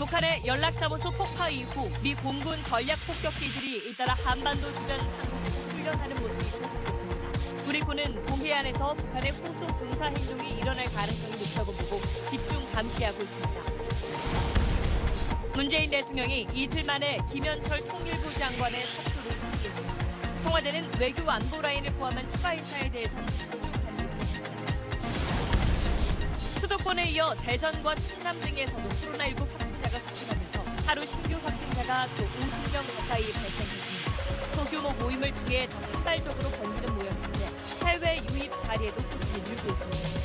북한의 연락사무소 폭파 이후 미 공군 전략 폭격기들이 잇따라 한반도 주변 상공에서 훈련하는 모습이 포착됐습니다. 우리 군은 동해안에서 북한의 후속 군사 행동이 일어날 가능성이 높다고 보고 집중 감시하고 있습니다. 문재인 대통령이 이틀 만에 김현철 통일부 장관의 사표를 수리했습니다. 청와대는 외교 안보 라인을 포함한 추가 인사에 대해서는 신중한 입장입니다. 수도권에 이어 대전과 충남 등에서도 코로나19 확진자가 속출하면서 하루 신규 확진자가 또 50명 가까이 발생했습니다. 소규모 모임을 통해 더 산발적으로 벌리는 모양인데 해외 유입 사례도 꾸준히 늘고 있습니다.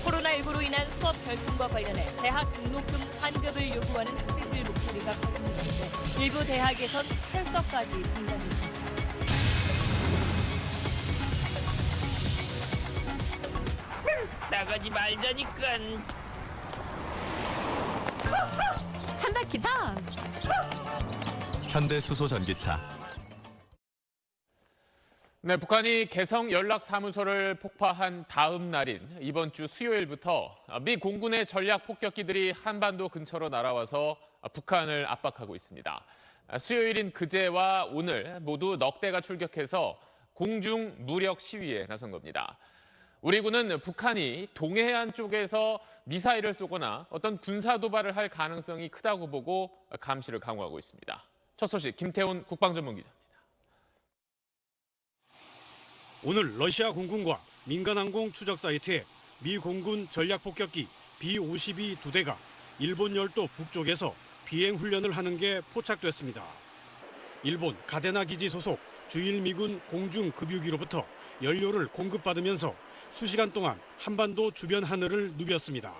코로나19로 인한 수업 결손과 관련해 대학 등록금 환급을 요구하는 학생들 목소리가 커지고 있는데 일부 대학에선 철석까지 등장했습니다. 나가지 말자니까. 한 바퀴 더. 현대수소전기차. 네, 북한이 개성 연락사무소를 폭파한 다음 날인 이번 주 수요일부터 미 공군의 전략 폭격기들이 한반도 근처로 날아와서 북한을 압박하고 있습니다. 수요일인 그제와 오늘 모두 넉 대가 출격해서 공중 무력 시위에 나선 겁니다. 우리 군은 북한이 동해안 쪽에서 미사일을 쏘거나 어떤 군사 도발을 할 가능성이 크다고 보고 감시를 강화하고 있습니다. 첫 소식 김태훈 국방전문기자. 오늘 러시아 공군과 민간항공 추적 사이트에 미 공군 전략 폭격기 B-52 2대가 일본 열도 북쪽에서 비행 훈련을 하는 게 포착됐습니다. 일본 가데나 기지 소속 주일 미군 공중 급유기로부터 연료를 공급받으면서 수시간 동안 한반도 주변 하늘을 누볐습니다.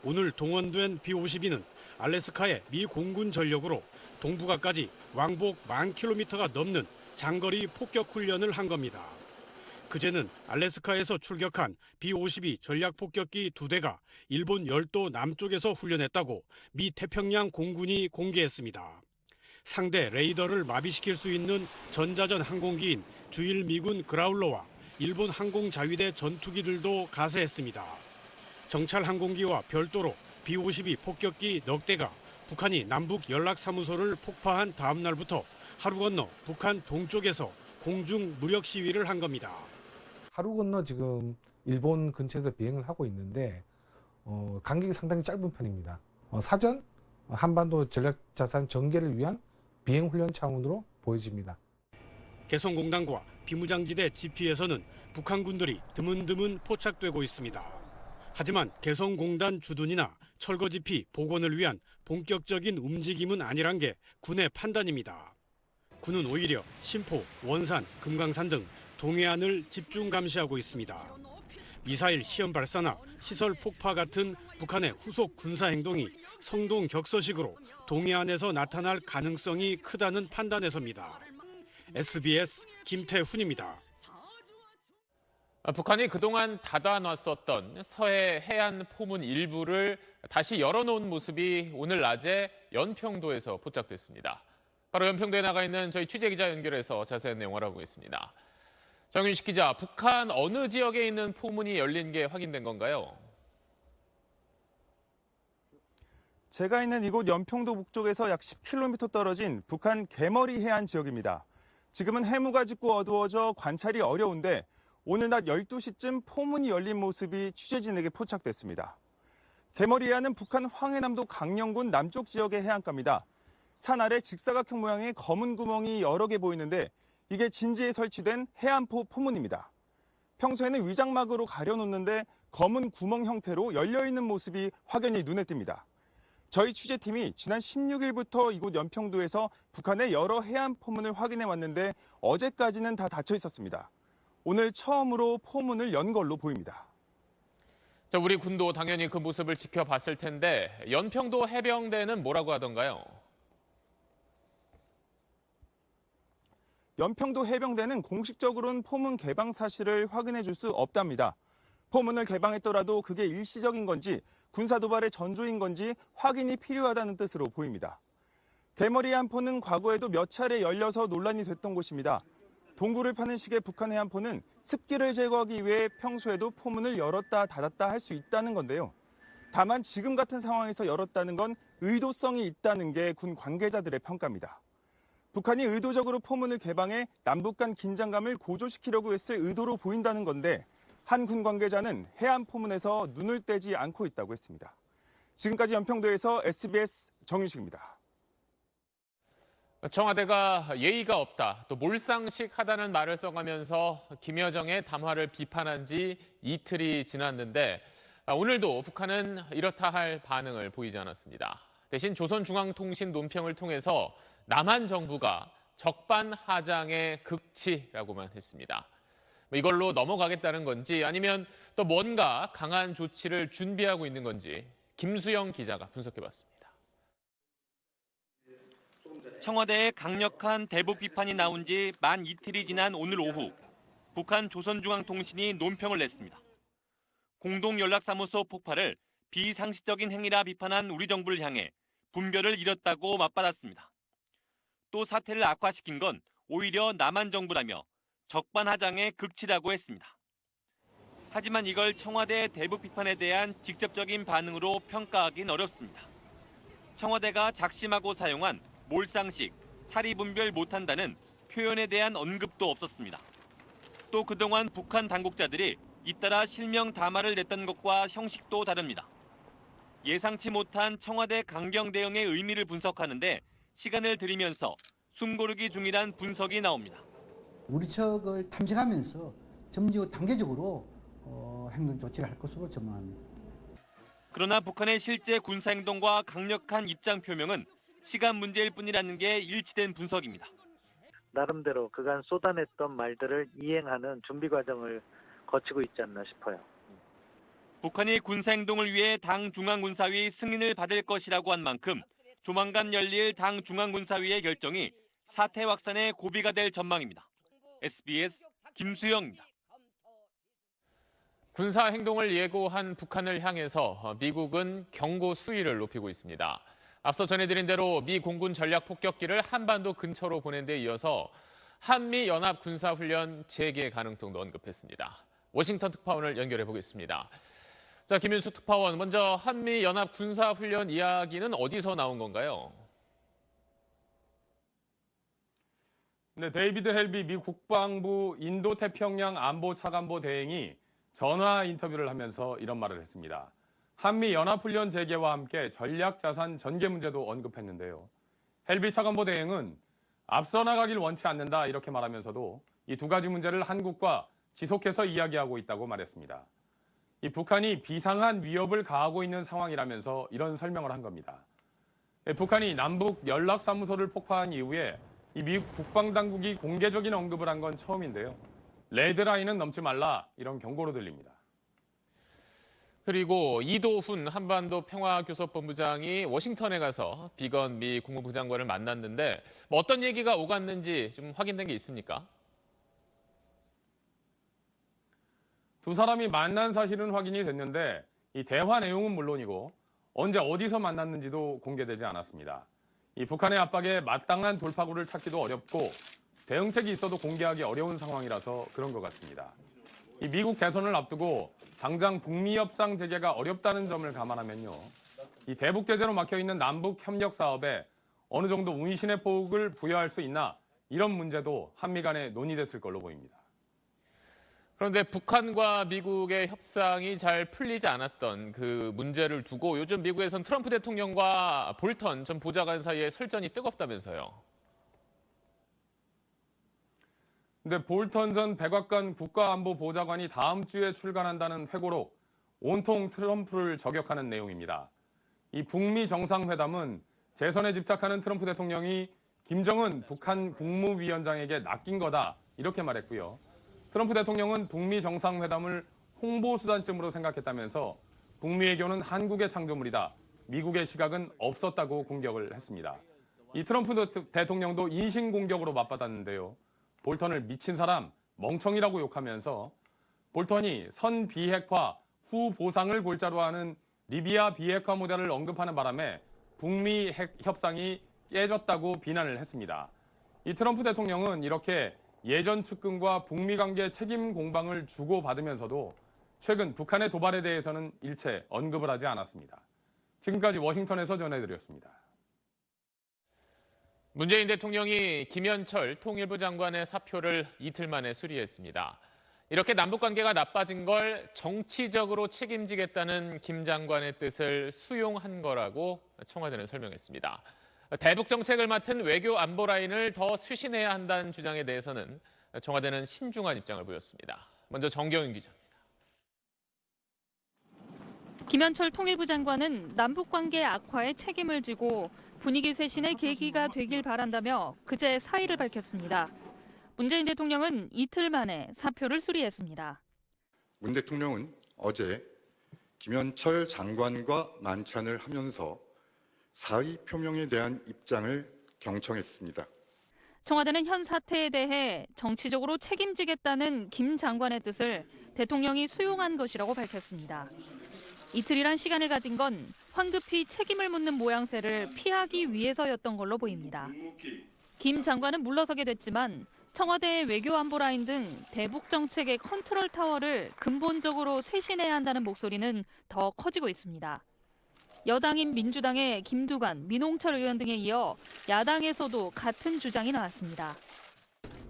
오늘 동원된 B-52는 알래스카의 미 공군 전력으로 동북아까지 왕복 10,000km가 넘는 장거리 폭격 훈련을 한 겁니다. 그제는 알래스카에서 출격한 B-52 전략 폭격기 2대가 일본 열도 남쪽에서 훈련했다고 미 태평양 공군이 공개했습니다. 상대 레이더를 마비시킬 수 있는 전자전 항공기인 주일 미군 그라울러와 일본 항공자위대 전투기들도 가세했습니다. 정찰 항공기와 별도로 B-52 폭격기 넉 대가 북한이 남북 연락사무소를 폭파한 다음 날부터 하루 건너 북한 동쪽에서 공중 무력 시위를 한 겁니다. 하루 건너 지금 일본 근처에서 비행을 하고 있는데 간격이 상당히 짧은 편입니다. 사전 한반도 전략자산 전개를 위한 비행 훈련 차원으로 보여집니다. 개성공단과 비무장지대 지피에서는 북한 군들이 드문드문 포착되고 있습니다. 하지만 개성공단 주둔이나 철거지피 복원을 위한 본격적인 움직임은 아니란 게 군의 판단입니다. 군은 오히려 신포, 원산, 금강산 등 동해안을 집중 감시하고 있습니다. 미사일 시험 발사나 시설 폭파 같은 북한의 후속 군사 행동이 성동 격서식으로 동해안에서 나타날 가능성이 크다는 판단에서입니다. SBS 김태훈입니다. 북한이 그동안 닫아놨었던 서해 해안 포문 일부를 다시 열어놓은 모습이 오늘 낮에 연평도에서 포착됐습니다. 바로 연평도에 나가 있는 저희 취재기자 연결해서 자세한 내용 알아보겠습니다. 정윤식 기자, 북한 어느 지역에 있는 포문이 열린 게 확인된 건가요? 제가 있는 이곳 연평도 북쪽에서 약 10km 떨어진 북한 개머리 해안 지역입니다. 지금은 해무가 짙고 어두워져 관찰이 어려운데 오늘 낮 12시쯤 포문이 열린 모습이 취재진에게 포착됐습니다. 개머리 해안은 북한 황해남도 강령군 남쪽 지역의 해안가입니다. 산 아래 직사각형 모양의 검은 구멍이 여러 개 보이는데 이게 진지에 설치된 해안포 포문입니다. 평소에는 위장막으로 가려놓는데 검은 구멍 형태로 열려있는 모습이 확연히 눈에 띕니다. 저희 취재팀이 지난 16일부터 이곳 연평도에서 북한의 여러 해안 포문을 확인해 왔는데 어제까지는 다 닫혀 있었습니다. 오늘 처음으로 포문을 연 걸로 보입니다. 자, 우리 군도 당연히 그 모습을 지켜봤을 텐데 연평도 해병대는 뭐라고 하던가요? 연평도 해병대는 공식적으로는 포문 개방 사실을 확인해 줄 수 없답니다. 포문을 개방했더라도 그게 일시적인 건지 군사 도발의 전조인 건지 확인이 필요하다는 뜻으로 보입니다. 개머리 해안포는 과거에도 몇 차례 열려서 논란이 됐던 곳입니다. 동굴을 파는 식의 북한 해안포는 습기를 제거하기 위해 평소에도 포문을 열었다 닫았다 할 수 있다는 건데요. 다만 지금 같은 상황에서 열었다는 건 의도성이 있다는 게 군 관계자들의 평가입니다. 북한이 의도적으로 포문을 개방해 남북 간 긴장감을 고조시키려고 했을 의도로 보인다는 건데 한 군 관계자는 해안 포문에서 눈을 떼지 않고 있다고 했습니다. 지금까지 연평도에서 SBS 정윤식입니다. 청와대가 예의가 없다, 또 몰상식하다는 말을 써가면서 김여정의 담화를 비판한 지 이틀이 지났는데 오늘도 북한은 이렇다 할 반응을 보이지 않았습니다. 대신 조선중앙통신 논평을 통해서 남한 정부가 적반하장의 극치라고만 했습니다. 이걸로 넘어가겠다는 건지 아니면 또 뭔가 강한 조치를 준비하고 있는 건지 김수영 기자가 분석해봤습니다. 청와대의 강력한 대북 비판이 나온 지 만 이틀이 지난 오늘 오후 북한 조선중앙통신이 논평을 냈습니다. 공동연락사무소 폭발을 비상식적인 행위라 비판한 우리 정부를 향해 분별을 잃었다고 맞받았습니다. 또 사태를 악화시킨 건 오히려 남한 정부라며 적반하장의 극치라고 했습니다. 하지만 이걸 청와대의 대북 비판에 대한 직접적인 반응으로 평가하긴 어렵습니다. 청와대가 작심하고 사용한 몰상식, 사리분별 못한다는 표현에 대한 언급도 없었습니다. 또 그동안 북한 당국자들이 잇따라 실명 담화를 냈던 것과 형식도 다릅니다. 예상치 못한 청와대 강경 대응의 의미를 분석하는데 시간을 들이면서 숨고르기 중이란 분석이 나옵니다. 우리 척을 탐색하면서 점지고 단계적으로 행동 조치를 할 것으로 전망합니다. 그러나 북한의 실제 군사행동과 강력한 입장 표명은 시간 문제일 뿐이라는 게 일치된 분석입니다. 나름대로 그간 쏟아냈던 말들을 이행하는 준비 과정을 거치고 있지 않나 싶어요. 북한이 군사행동을 위해 당 중앙군사위 승인을 받을 것이라고 한 만큼 조만간 열릴 당 중앙군사위의 결정이 사태 확산의 고비가 될 전망입니다. SBS 김수영입니다. 군사 행동을 예고한 북한을 향해서 미국은 경고 수위를 높이고 있습니다. 앞서 전해드린 대로 미 공군 전략 폭격기를 한반도 근처로 보낸 데 이어서 한미 연합 군사훈련 재개 가능성도 언급했습니다. 워싱턴 특파원을 연결해 보겠습니다. 자, 김윤수 특파원, 먼저 한미 연합 군사훈련 이야기는 어디서 나온 건가요? 네, 데이비드 헬비 미 국방부 인도태평양 안보차관보 대행이 전화 인터뷰를 하면서 이런 말을 했습니다. 한미 연합훈련 재개와 함께 전략자산 전개 문제도 언급했는데요. 헬비 차관보 대행은 앞서 나가길 원치 않는다 이렇게 말하면서도 이 두 가지 문제를 한국과 지속해서 이야기하고 있다고 말했습니다. 이 북한이 비상한 위협을 가하고 있는 상황이라면서 이런 설명을 한 겁니다. 북한이 남북 연락사무소를 폭파한 이후에 이 미국 국방당국이 공개적인 언급을 한 건 처음인데요. 레드라인은 넘지 말라 이런 경고로 들립니다. 그리고 이도훈 한반도 평화교섭본부장이 워싱턴에 가서 비건 미 국무부 장관을 만났는데 어떤 얘기가 오갔는지 좀 확인된 게 있습니까? 두 사람이 만난 사실은 확인이 됐는데 이 대화 내용은 물론이고 언제 어디서 만났는지도 공개되지 않았습니다. 이 북한의 압박에 마땅한 돌파구를 찾기도 어렵고 대응책이 있어도 공개하기 어려운 상황이라서 그런 것 같습니다. 이 미국 대선을 앞두고 당장 북미 협상 재개가 어렵다는 점을 감안하면요. 이 대북 제재로 막혀있는 남북 협력 사업에 어느 정도 운신의 폭을 부여할 수 있나 이런 문제도 한미 간에 논의됐을 걸로 보입니다. 그런데 북한과 미국의 협상이 잘 풀리지 않았던 그 문제를 두고 요즘 미국에선 트럼프 대통령과 볼턴 전 보좌관 사이에 설전이 뜨겁다면서요. 근데 볼턴 전 백악관 국가안보보좌관이 다음 주에 출간한다는 회고록 온통 트럼프를 저격하는 내용입니다. 이 북미 정상회담은 재선에 집착하는 트럼프 대통령이 김정은 북한 국무위원장에게 낚인 거다 이렇게 말했고요. 트럼프 대통령은 북미 정상회담을 홍보수단쯤으로 생각했다면서 북미 외교는 한국의 창조물이다. 미국의 시각은 없었다고 공격을 했습니다. 이 트럼프 대통령도 인신공격으로 맞받았는데요. 볼턴을 미친 사람, 멍청이라고 욕하면서 볼턴이 선 비핵화, 후 보상을 골자로 하는 리비아 비핵화 모델을 언급하는 바람에 북미 핵 협상이 깨졌다고 비난을 했습니다. 이 트럼프 대통령은 이렇게 예전 측근과 북미 관계 책임 공방을 주고받으면서도 최근 북한의 도발에 대해서는 일체 언급을 하지 않았습니다. 지금까지 워싱턴에서 전해드렸습니다. 문재인 대통령이 김현철 통일부 장관의 사표를 이틀 만에 수리했습니다. 이렇게 남북관계가 나빠진 걸 정치적으로 책임지겠다는 김 장관의 뜻을 수용한 거라고 청와대는 설명했습니다. 대북 정책을 맡은 외교 안보 라인을 더 쇄신해야 한다는 주장에 대해서는 청와대는 신중한 입장을 보였습니다. 먼저 정경윤 기자입니다. 김현철 통일부 장관은 남북관계 악화에 책임을 지고 분위기 쇄신의 계기가 되길 바란다며 그제 사의를 밝혔습니다. 문재인 대통령은 이틀 만에 사표를 수리했습니다. 문 대통령은 어제 김현철 장관과 만찬을 하면서 사의 표명에 대한 입장을 경청했습니다. 청와대는 현 사태에 대해 정치적으로 책임지겠다는 김 장관의 뜻을 대통령이 수용한 것이라고 밝혔습니다. 이틀이란 시간을 가진 건 황급히 책임을 묻는 모양새를 피하기 위해서였던 걸로 보입니다. 김 장관은 물러서게 됐지만 청와대의 외교안보 라인 등 대북 정책의 컨트롤 타워를 근본적으로 쇄신해야 한다는 목소리는 더 커지고 있습니다. 여당인 민주당의 김두관, 민홍철 의원 등에 이어 야당에서도 같은 주장이 나왔습니다.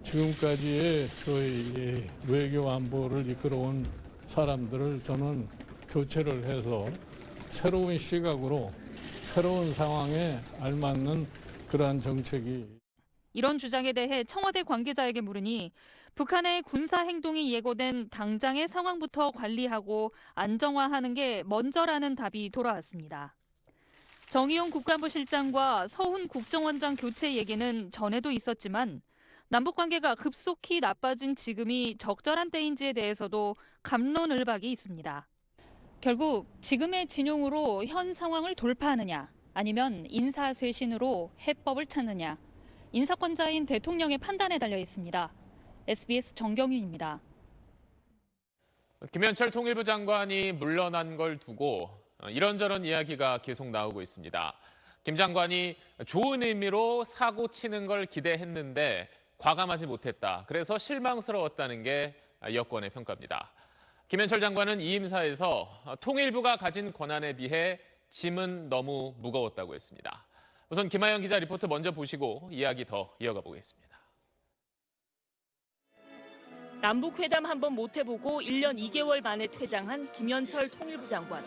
지금까지의 소위 외교 안보를 이끌어온 사람들을 저는 교체를 해서 새로운 시각으로 새로운 상황에 알맞는 그러한 정책이. 이런 주장에 대해 청와대 관계자에게 물으니 북한의 군사 행동이 예고된 당장의 상황부터 관리하고 안정화하는 게 먼저라는 답이 돌아왔습니다. 정의용 국가안보실장과 서훈 국정원장 교체 얘기는 전에도 있었지만 남북관계가 급속히 나빠진 지금이 적절한 때인지에 대해서도 갑론을박이 있습니다. 결국 지금의 진용으로 현 상황을 돌파하느냐 아니면 인사쇄신으로 해법을 찾느냐 인사권자인 대통령의 판단에 달려 있습니다. SBS 정경윤입니다. 김현철 통일부 장관이 물러난 걸 두고 이런저런 이야기가 계속 나오고 있습니다. 김 장관이 좋은 의미로 사고 치는 걸 기대했는데 과감하지 못했다. 그래서 실망스러웠다는 게 여권의 평가입니다. 김현철 장관은 이임사에서 통일부가 가진 권한에 비해 짐은 너무 무거웠다고 했습니다. 우선 김하영 기자 리포트 먼저 보시고 이야기 더 이어가 보겠습니다. 남북회담 한번 못 해보고 1년 2개월 만에 퇴장한 김현철 통일부 장관.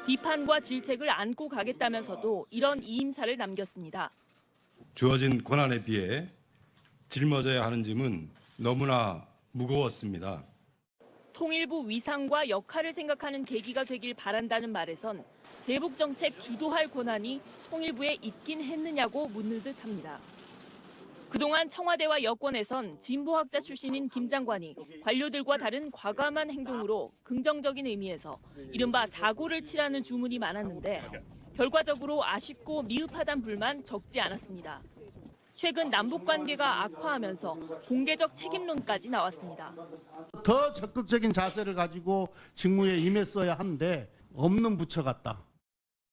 비판과 질책을 안고 가겠다면서도 이런 이임사를 남겼습니다. 주어진 권한에 비해 짊어져야 하는 짐은 너무나 무거웠습니다. 통일부 위상과 역할을 생각하는 계기가 되길 바란다는 말에선 대북 정책 주도할 권한이 통일부에 있긴 했느냐고 묻는 듯합니다. 그동안 청와대와 여권에선 진보학자 출신인 김 장관이 관료들과 다른 과감한 행동으로 긍정적인 의미에서 이른바 사고를 치라는 주문이 많았는데 결과적으로 아쉽고 미흡하단 불만 적지 않았습니다. 최근 남북관계가 악화하면서 공개적 책임론까지 나왔습니다. 더 적극적인 자세를 가지고 직무에 임했어야 하는데 없는 부처 같다.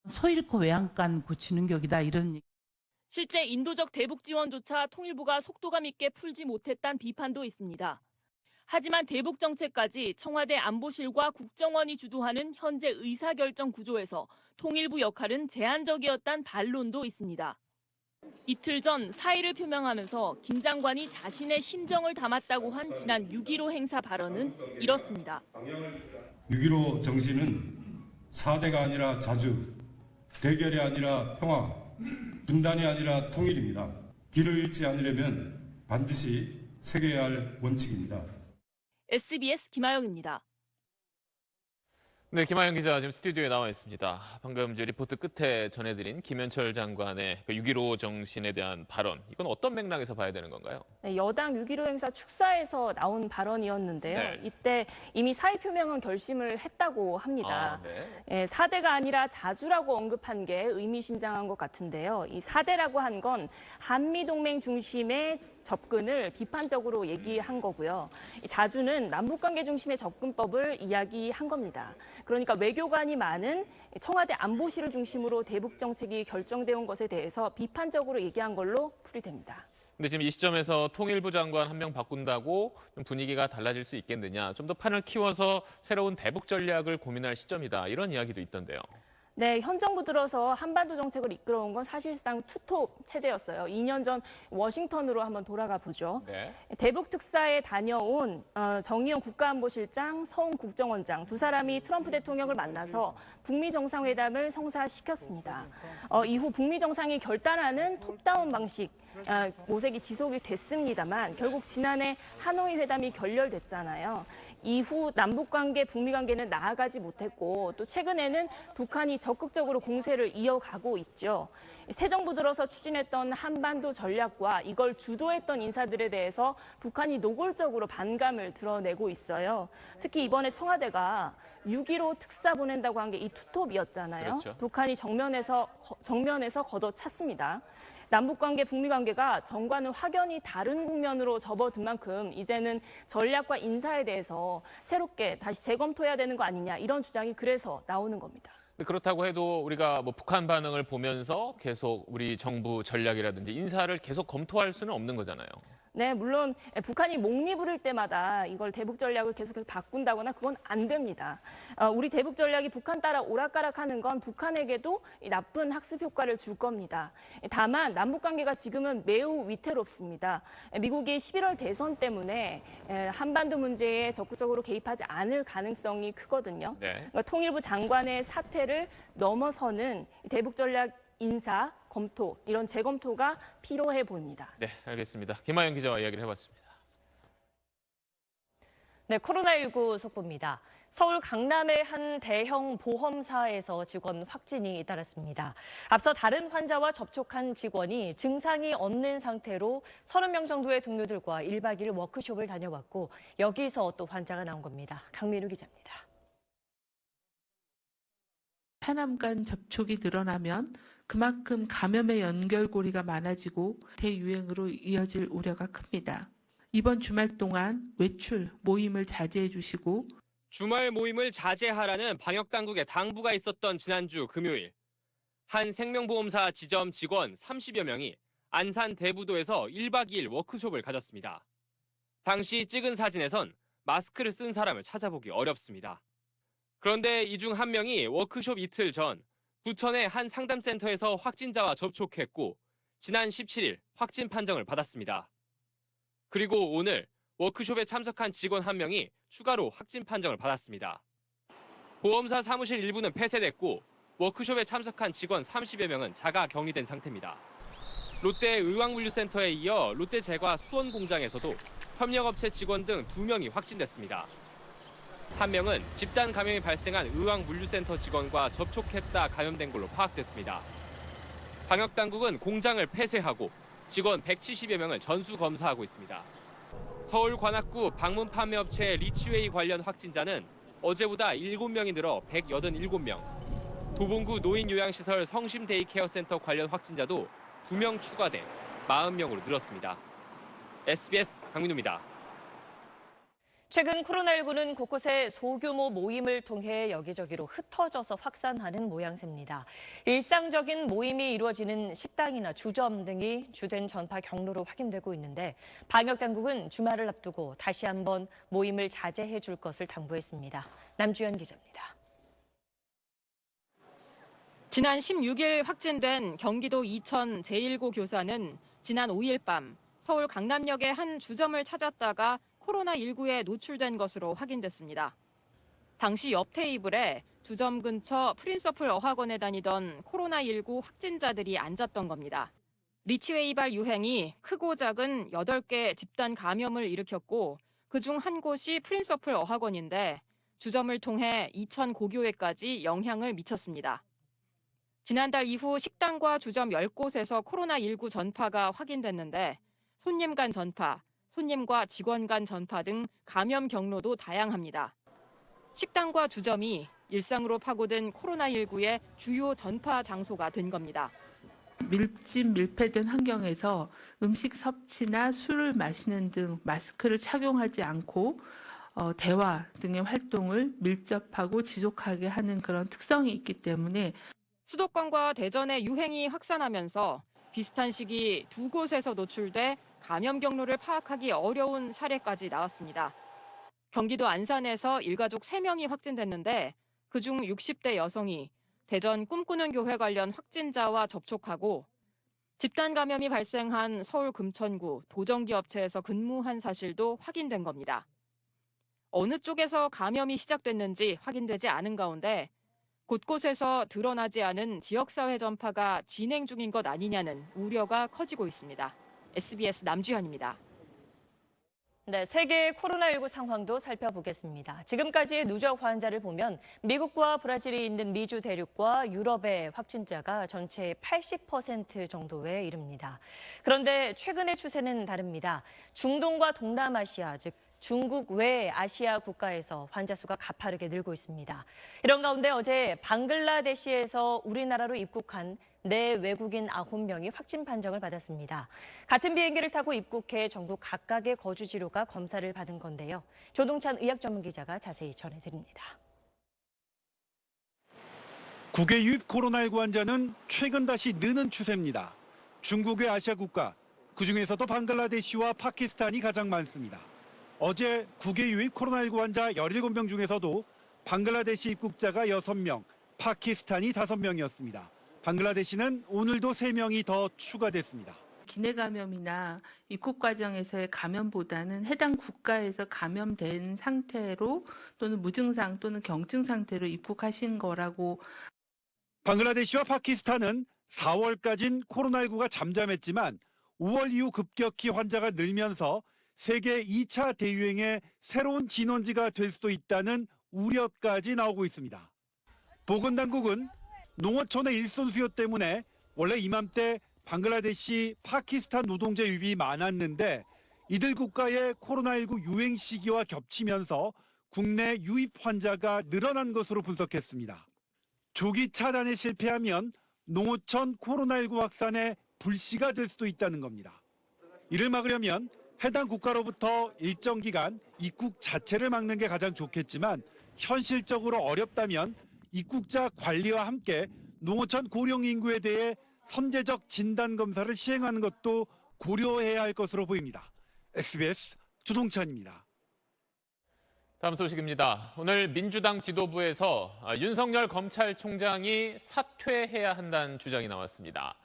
소 잃고 외양간 고치는 격이다 이런. 실제 인도적 대북 지원조차 통일부가 속도감 있게 풀지 못했다는 비판도 있습니다. 하지만 대북 정책까지 청와대 안보실과 국정원이 주도하는 현재 의사결정 구조에서 통일부 역할은 제한적이었다는 반론도 있습니다. 이틀 전 사의를 표명하면서 김 장관이 자신의 심정을 담았다고 한 지난 6.15 행사 발언은 이렇습니다. 6.15 정신은 사대가 아니라 자주, 대결이 아니라 평화, 분단이 아니라 통일입니다. 길을 잃지 않으려면 반드시 새겨야 할 원칙입니다. SBS 김하영입니다. 네, 김하영 기자 지금 스튜디오에 나와 있습니다. 방금 이제 리포트 끝에 전해드린 김현철 장관의 6.15 정신에 대한 발언, 이건 어떤 맥락에서 봐야 되는 건가요? 네, 여당 6.15 행사 축사에서 나온 발언이었는데요. 네. 이때 이미 사의 표명은 결심을 했다고 합니다. 네, 4대가 아니라 자주라고 언급한 게 의미심장한 것 같은데요. 이 4대라고 한 건 한미동맹 중심의 접근을 비판적으로 얘기한 거고요. 자주는 남북관계 중심의 접근법을 이야기한 겁니다. 그러니까 외교관이 많은 청와대 안보실을 중심으로 대북 정책이 결정되어 온 것에 대해서 비판적으로 얘기한 걸로 풀이됩니다. 근데 지금 이 시점에서 통일부 장관 한 명 바꾼다고 좀 분위기가 달라질 수 있겠느냐. 좀 더 판을 키워서 새로운 대북 전략을 고민할 시점이다. 이런 이야기도 있던데요. 네, 현 정부 들어서 한반도 정책을 이끌어온 건 사실상 투톱 체제였어요. 2년 전 워싱턴으로 한번 돌아가 보죠. 네. 대북 특사에 다녀온 정의용 국가안보실장, 서훈 국정원장 두 사람이 트럼프 대통령을 만나서 북미 정상회담을 성사시켰습니다. 이후 북미 정상이 결단하는 톱다운 방식 모색이 지속이 됐습니다만 결국 지난해 하노이 회담이 결렬됐잖아요. 이후 남북관계, 북미관계는 나아가지 못했고 또 최근에는 북한이 적극적으로 공세를 이어가고 있죠. 새 정부 들어서 추진했던 한반도 전략과 이걸 주도했던 인사들에 대해서 북한이 노골적으로 반감을 드러내고 있어요. 특히 이번에 청와대가 6.15 특사 보낸다고 한 게 이 투톱이었잖아요. 그렇죠. 북한이 정면에서 걷어찼습니다. 남북관계, 북미관계가 전과는 확연히 다른 국면으로 접어든 만큼 이제는 전략과 인사에 대해서 새롭게 다시 재검토해야 되는 거 아니냐 이런 주장이 그래서 나오는 겁니다. 그렇다고 해도 우리가 뭐 북한 반응을 보면서 계속 우리 정부 전략이라든지 인사를 계속 검토할 수는 없는 거잖아요. 네, 물론 북한이 목리 부를 때마다 이걸 대북 전략을 계속해서 바꾼다거나 그건 안 됩니다. 우리 대북 전략이 북한 따라 오락가락하는 건 북한에게도 나쁜 학습 효과를 줄 겁니다. 다만 남북 관계가 지금은 매우 위태롭습니다. 미국이 11월 대선 때문에 한반도 문제에 적극적으로 개입하지 않을 가능성이 크거든요. 네. 그러니까 통일부 장관의 사퇴를 넘어서는 대북 전략 인사, 검토, 이런 재검토가 필요해 보입니다. 네, 알겠습니다. 김하영 기자와 이야기를 해봤습니다. 네, 코로나19 속보입니다. 서울 강남의 한 대형 보험사에서 직원 확진이 잇따랐습니다. 앞서 다른 환자와 접촉한 직원이 증상이 없는 상태로 30명 정도의 동료들과 1박 2일 워크숍을 다녀왔고 여기서 또 환자가 나온 겁니다. 강민우 기자입니다. 사람 간 접촉이 늘어나면 그만큼 감염의 연결고리가 많아지고 대유행으로 이어질 우려가 큽니다. 이번 주말 동안 외출, 모임을 자제해 주시고 주말 모임을 자제하라는 방역당국의 당부가 있었던 지난주 금요일. 한 생명보험사 지점 직원 30여 명이 안산 대부도에서 1박 2일 워크숍을 가졌습니다. 당시 찍은 사진에선 마스크를 쓴 사람을 찾아보기 어렵습니다. 그런데 이 중 한 명이 워크숍 이틀 전 부천의 한 상담센터에서 확진자와 접촉했고 지난 17일 확진 판정을 받았습니다. 그리고 오늘 워크숍에 참석한 직원 한 명이 추가로 확진 판정을 받았습니다. 보험사 사무실 일부는 폐쇄됐고 워크숍에 참석한 직원 30여 명은 자가 격리된 상태입니다. 롯데 의왕물류센터에 이어 롯데제과 수원공장에서도 협력업체 직원 등 2명이 확진됐습니다. 한 명은 집단 감염이 발생한 의왕물류센터 직원과 접촉했다 감염된 걸로 파악됐습니다. 방역당국은 공장을 폐쇄하고 직원 170여 명을 전수검사하고 있습니다. 서울 관악구 방문 판매업체 리치웨이 관련 확진자는 어제보다 7명이 늘어 187명. 도봉구 노인요양시설 성심데이케어센터 관련 확진자도 2명 추가돼 40명으로 늘었습니다. SBS 강민우입니다. 최근 코로나19는 곳곳에 소규모 모임을 통해 여기저기로 흩어져서 확산하는 모양새입니다. 일상적인 모임이 이루어지는 식당이나 주점 등이 주된 전파 경로로 확인되고 있는데 방역당국은 주말을 앞두고 다시 한번 모임을 자제해 줄 것을 당부했습니다. 남주현 기자입니다. 지난 16일 확진된 경기도 이천 제1고 교사는 지난 5일 밤 서울 강남역의 한 주점을 찾았다가 코로나19에 노출된 것으로 확인됐습니다. 당시 옆 테이블에 주점 근처 프린서플 어학원에 다니던 코로나19 확진자들이 앉았던 겁니다. 리치웨이발 유행이 크고 작은 8개 집단 감염을 일으켰고 그중 한 곳이 프린서플 어학원인데 주점을 통해 이천 고교에까지 영향을 미쳤습니다. 지난달 이후 식당과 주점 10곳에서 코로나19 전파가 확인됐는데 손님 간 전파, 손님과 직원 간 전파 등 감염 경로도 다양합니다. 식당과 주점이 일상으로 파고든 코로나19의 주요 전파 장소가 된 겁니다. 밀집 밀폐된 환경에서 음식 섭취나 술을 마시는 등 마스크를 착용하지 않고 대화 등의 활동을 밀접하고 지속하게 하는 그런 특성이 있기 때문에 수도권과 대전의 유행이 확산하면서 비슷한 시기 두 곳에서 노출돼 감염 경로를 파악하기 어려운 사례까지 나왔습니다. 경기도 안산에서 일가족 3명이 확진됐는데 그중 60대 여성이 대전 꿈꾸는 교회 관련 확진자와 접촉하고 집단 감염이 발생한 서울 금천구 도전기 업체에서 근무한 사실도 확인된 겁니다. 어느 쪽에서 감염이 시작됐는지 확인되지 않은 가운데 곳곳에서 드러나지 않은 지역사회 전파가 진행 중인 것 아니냐는 우려가 커지고 있습니다. SBS 남주현입니다. 네, 세계 코로나19 상황도 살펴보겠습니다. 지금까지의 누적 환자를 보면 미국과 브라질이 있는 미주 대륙과 유럽의 확진자가 전체의 80% 정도에 이릅니다. 그런데 최근의 추세는 다릅니다. 중동과 동남아시아, 즉 중국 외 아시아 국가에서 환자 수가 가파르게 늘고 있습니다. 이런 가운데 어제 방글라데시에서 우리나라로 입국한 내 외국인 9명이 확진 판정을 받았습니다. 같은 비행기를 타고 입국해 전국 각각의 거주지로가 검사를 받은 건데요. 조동찬 의학 전문 기자가 자세히 전해드립니다. 국외 유입 코로나19 환자는 최근 다시 느는 추세입니다. 중국의 아시아 국가, 그중에서도 방글라데시와 파키스탄이 가장 많습니다. 어제 국외 유입 코로나19 환자 17명 중에서도 방글라데시 입국자가 6명, 파키스탄이 5명이었습니다. 방글라데시는 오늘도 3명이 더 추가됐습니다. 기내 감염이나 입국 과정에서의 감염보다는 해당 국가에서 감염된 상태로 또는 무증상 또는 경증 상태로 입국하신 거라고. 방글라데시와 파키스탄은 4월까진 코로나19가 잠잠했지만 5월 이후 급격히 환자가 늘면서 세계 2차 대유행의 새로운 진원지가 될 수도 있다는 우려까지 나오고 있습니다. 보건당국은 농어촌의 일손 수요 때문에 원래 이맘때 방글라데시, 파키스탄 노동자 유입이 많았는데 이들 국가의 코로나19 유행 시기와 겹치면서 국내 유입 환자가 늘어난 것으로 분석했습니다. 조기 차단에 실패하면 농어촌 코로나19 확산의 불씨가 될 수도 있다는 겁니다. 이를 막으려면 해당 국가로부터 일정 기간 입국 자체를 막는 게 가장 좋겠지만 현실적으로 어렵다면 입국자 관리와 함께 농어촌 고령 인구에 대해 선제적 진단 검사를 시행하는 것도 고려해야 할 것으로 보입니다. SBS 조동찬입니다. 다음 소식입니다. 오늘 민주당 지도부에서 윤석열 검찰총장이 사퇴해야 한다는 주장이 나왔습니다.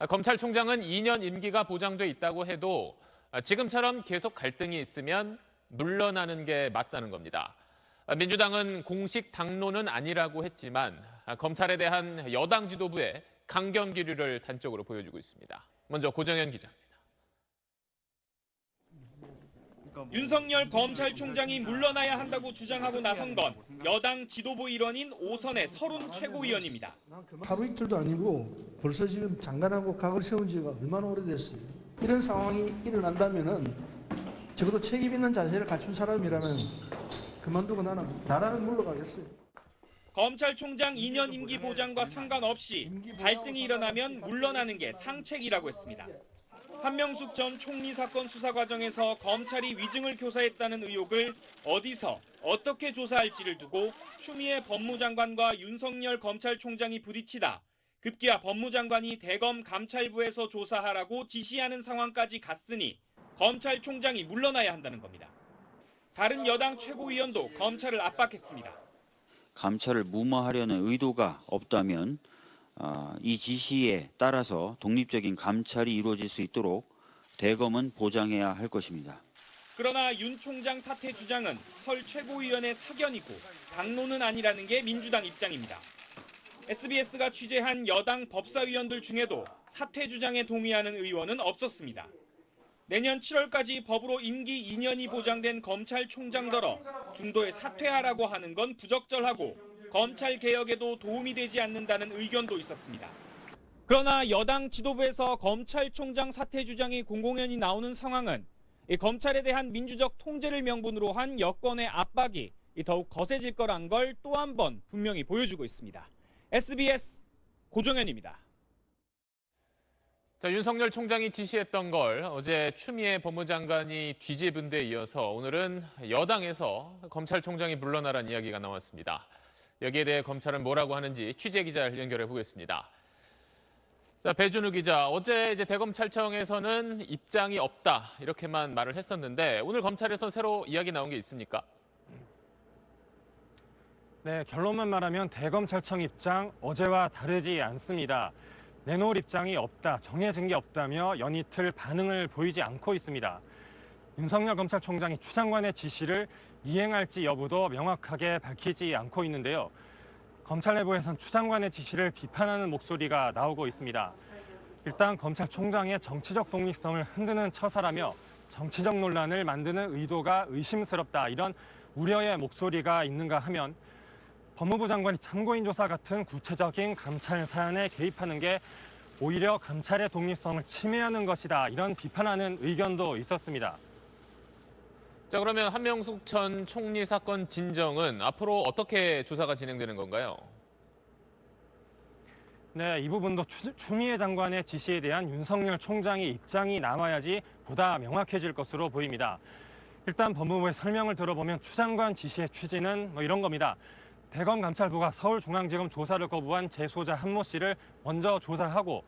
검찰총장은 2년 임기가 보장돼 있다고 해도 지금처럼 계속 갈등이 있으면 물러나는 게 맞다는 겁니다. 민주당은 공식 당론은 아니라고 했지만 검찰에 대한 여당 지도부의 강경 기류를 단적으로 보여주고 있습니다. 먼저 고정현 기자입니다. 윤석열 검찰총장이 물러나야 한다고 주장하고 나선 건 여당 지도부 일원인 오선의 서른 최고위원입니다. 하루 이틀도 아니고 벌써 지금 장관하고 각을 세운 지가 얼마나 오래됐어요. 이런 상황이 일어난다면은 적어도 책임 있는 자세를 갖춘 사람이라면 그만두고 나라는 물러가겠어요. 검찰총장 2년 임기 보장과 상관없이 갈등이 일어나면 물러나는 게 상책이라고 했습니다. 한명숙 전 총리 사건 수사 과정에서 검찰이 위증을 교사했다는 의혹을 어디서 어떻게 조사할지를 두고 추미애 법무장관과 윤석열 검찰총장이 부딪히다 급기야 법무장관이 대검 감찰부에서 조사하라고 지시하는 상황까지 갔으니 검찰총장이 물러나야 한다는 겁니다. 다른 여당 최고위원도 검찰을 압박했습니다. 감찰을 무마하려는 의도가 없다면 이 지시에 따라서 독립적인 감찰이 이루어질 수 있도록 대검은 보장해야 할 것입니다. 그러나 윤 총장 사퇴 주장은 설 최고위원의 사견이고 당론은 아니라는 게 민주당 입장입니다. SBS가 취재한 여당 법사위원들 중에도 사퇴 주장에 동의하는 의원은 없었습니다. 내년 7월까지 법으로 임기 2년이 보장된 검찰총장더러 중도에 사퇴하라고 하는 건 부적절하고 검찰 개혁에도 도움이 되지 않는다는 의견도 있었습니다. 그러나 여당 지도부에서 검찰총장 사퇴 주장이 공공연히 나오는 상황은 검찰에 대한 민주적 통제를 명분으로 한 여권의 압박이 더욱 거세질 거란 걸 또 한 번 분명히 보여주고 있습니다. SBS 고정현입니다. 자, 윤석열 총장이 지시했던 걸 어제 추미애 법무장관이 뒤집은 데 이어서 오늘은 여당에서 검찰총장이 물러나라는 이야기가 나왔습니다. 여기에 대해 검찰은 뭐라고 하는지 취재 기자를 연결해 보겠습니다. 자, 배준우 기자, 어제 대검찰청에서는 입장이 없다 이렇게만 말을 했었는데 오늘 검찰에서 새로 이야기 나온 게 있습니까? 네, 결론만 말하면 대검찰청 입장 어제와 다르지 않습니다. 내놓을 입장이 없다, 정해진 게 없다며 연이틀 반응을 보이지 않고 있습니다. 윤석열 검찰총장이 추 장관의 지시를 이행할지 여부도 명확하게 밝히지 않고 있는데요. 검찰 내부에선 추 장관의 지시를 비판하는 목소리가 나오고 있습니다. 일단 검찰총장의 정치적 독립성을 흔드는 처사라며 정치적 논란을 만드는 의도가 의심스럽다, 이런 우려의 목소리가 있는가 하면 법무부 장관이 참고인 조사 같은 구체적인 감찰 사안에 개입하는 게 오히려 감찰의 독립성을 침해하는 것이다, 이런 비판하는 의견도 있었습니다. 자, 그러면 한명숙 전 총리 사건 진정은 앞으로 어떻게 조사가 진행되는 건가요? 네, 이 부분도 추미애 장관의 지시에 대한 윤석열 총장의 입장이 나와야지 보다 명확해질 것으로 보입니다. 일단 법무부의 설명을 들어보면 추 장관 지시의 취지는 이런 겁니다. 대검감찰부가 서울중앙지검 조사를 거부한 재소자 한모 씨를 먼저 조사하고,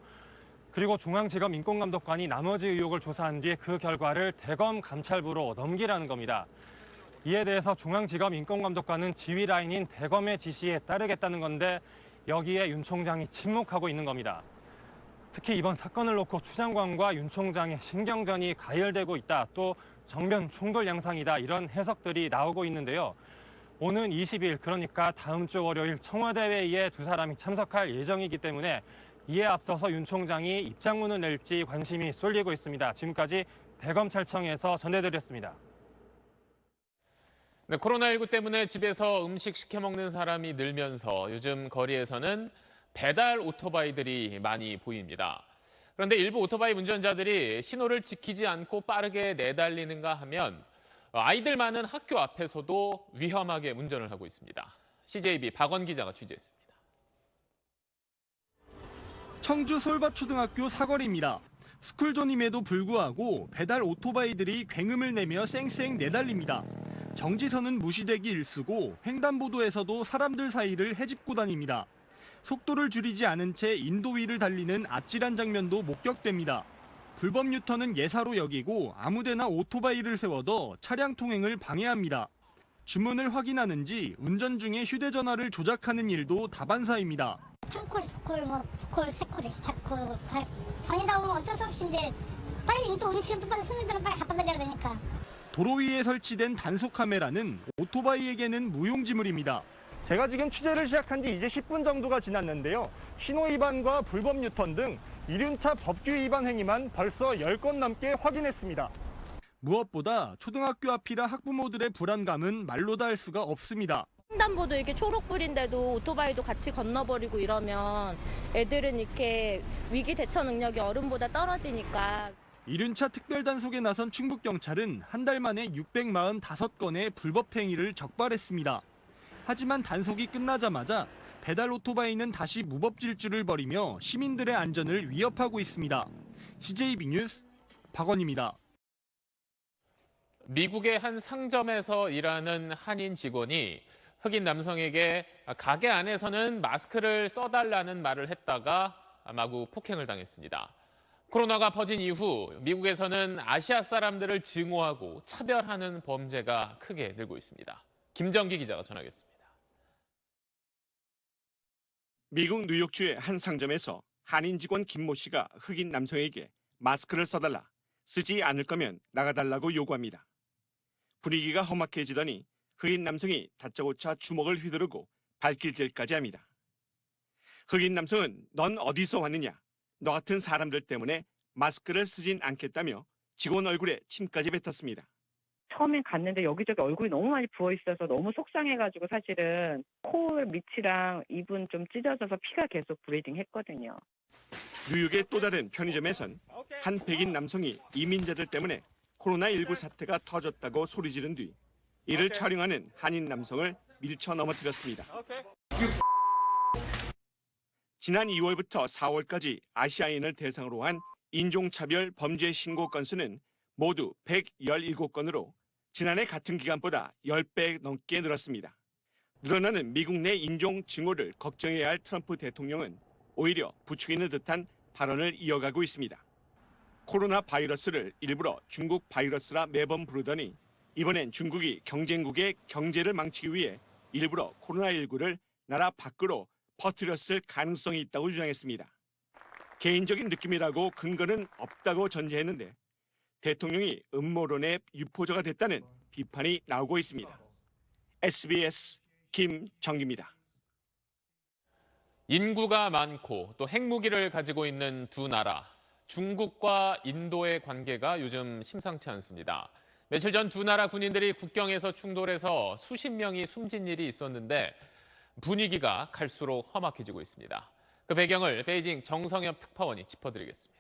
그리고 중앙지검 인권감독관이 나머지 의혹을 조사한 뒤에 그 결과를 대검감찰부로 넘기라는 겁니다. 이에 대해서 중앙지검 인권감독관은 지휘 라인인 대검의 지시에 따르겠다는 건데 여기에 윤 총장이 침묵하고 있는 겁니다. 특히 이번 사건을 놓고 추 장관과 윤 총장의 신경전이 가열되고 있다, 또 정면 충돌 양상이다, 이런 해석들이 나오고 있는데요. 오는 20일, 그러니까 다음 주 월요일 청와대 회의에 두 사람이 참석할 예정이기 때문에 이에 앞서서 윤 총장이 입장문을 낼지 관심이 쏠리고 있습니다. 지금까지 대검찰청에서 전해드렸습니다. 네, 코로나19 때문에 집에서 음식 시켜 먹는 사람이 늘면서 요즘 거리에서는 배달 오토바이들이 많이 보입니다. 그런데 일부 오토바이 운전자들이 신호를 지키지 않고 빠르게 내달리는가 하면 아이들 많은 학교 앞에서도 위험하게 운전을 하고 있습니다. CJB 박원 기자가 취재했습니다. 청주 솔밭초등학교 사거리입니다. 스쿨존임에도 불구하고 배달 오토바이들이 굉음을 내며 쌩쌩 내달립니다. 정지선은 무시되기 일쑤고 횡단보도에서도 사람들 사이를 헤집고 다닙니다. 속도를 줄이지 않은 채 인도 위를 달리는 아찔한 장면도 목격됩니다. 불법 유턴은 예사로 여기고 아무데나 오토바이를 세워둬 차량 통행을 방해합니다. 주문을 확인하는지 운전 중에 휴대전화를 조작하는 일도 다반사입니다. 한 콜, 두 콜, 두 콜, 세 콜에 자꾸 다니다 보면 어쩔 수 없이 이제 빨리 또 음식은 빨리 손님들은 빨리 갖다 드려야 되니까. 도로 위에 설치된 단속 카메라는 오토바이에게는 무용지물입니다. 제가 지금 취재를 시작한 지 이제 10분 정도가 지났는데요. 신호 위반과 불법 유턴 등 이륜차 법규 위반 행위만 벌써 10건 넘게 확인했습니다. 무엇보다 초등학교 앞이라 학부모들의 불안감은 말로 다 할 수가 없습니다. 횡단보도 이렇게 초록불인데도 오토바이도 같이 건너버리고 이러면 애들은 이렇게 위기 대처 능력이 어른보다 떨어지니까. 이륜차 특별 단속에 나선 충북경찰은 한 달 만에 645건의 불법 행위를 적발했습니다. 하지만 단속이 끝나자마자 배달 오토바이는 다시 무법 질주를 벌이며 시민들의 안전을 위협하고 있습니다. CJB 뉴스 박원입니다. 미국의 한 상점에서 일하는 한인 직원이 흑인 남성에게 가게 안에서는 마스크를 써달라는 말을 했다가 마구 폭행을 당했습니다. 코로나가 퍼진 이후 미국에서는 아시아 사람들을 증오하고 차별하는 범죄가 크게 늘고 있습니다. 김정기 기자가 전하겠습니다. 미국 뉴욕주의 한 상점에서 한인 직원 김모 씨가 흑인 남성에게 마스크를 써달라, 쓰지 않을 거면 나가달라고 요구합니다. 분위기가 험악해지더니 흑인 남성이 다짜고짜 주먹을 휘두르고 발길질까지 합니다. 흑인 남성은 넌 어디서 왔느냐, 너 같은 사람들 때문에 마스크를 쓰진 않겠다며 직원 얼굴에 침까지 뱉었습니다. 처음엔 갔는데 여기저기 얼굴이 너무 많이 부어있어서 너무 속상해가지고 사실은 코 밑이랑 입은 좀 찢어져서 피가 계속 브리딩 했거든요. 뉴욕의 또 다른 편의점에선 한 백인 남성이 이민자들 때문에 코로나19 사태가 터졌다고 소리 지른 뒤 이를 촬영하는 한인 남성을 밀쳐 넘어뜨렸습니다. 지난 2월부터 4월까지 아시아인을 대상으로 한 인종차별 범죄 신고 건수는 모두 117건으로 지난해 같은 기간보다 10배 넘게 늘었습니다. 늘어나는 미국 내 인종 증오를 걱정해야 할 트럼프 대통령은 오히려 부추기는 듯한 발언을 이어가고 있습니다. 코로나 바이러스를 일부러 중국 바이러스라 매번 부르더니 이번엔 중국이 경쟁국의 경제를 망치기 위해 일부러 코로나19를 나라 밖으로 퍼뜨렸을 가능성이 있다고 주장했습니다. 개인적인 느낌이라고 근거는 없다고 전제했는데 대통령이 음모론의 유포자가 됐다는 비판이 나오고 있습니다. SBS 김정기입니다. 인구가 많고 또 핵무기를 가지고 있는 두 나라, 중국과 인도의 관계가 요즘 심상치 않습니다. 며칠 전 두 나라 군인들이 국경에서 충돌해서 수십 명이 숨진 일이 있었는데 분위기가 갈수록 험악해지고 있습니다. 그 배경을 베이징 정성엽 특파원이 짚어드리겠습니다.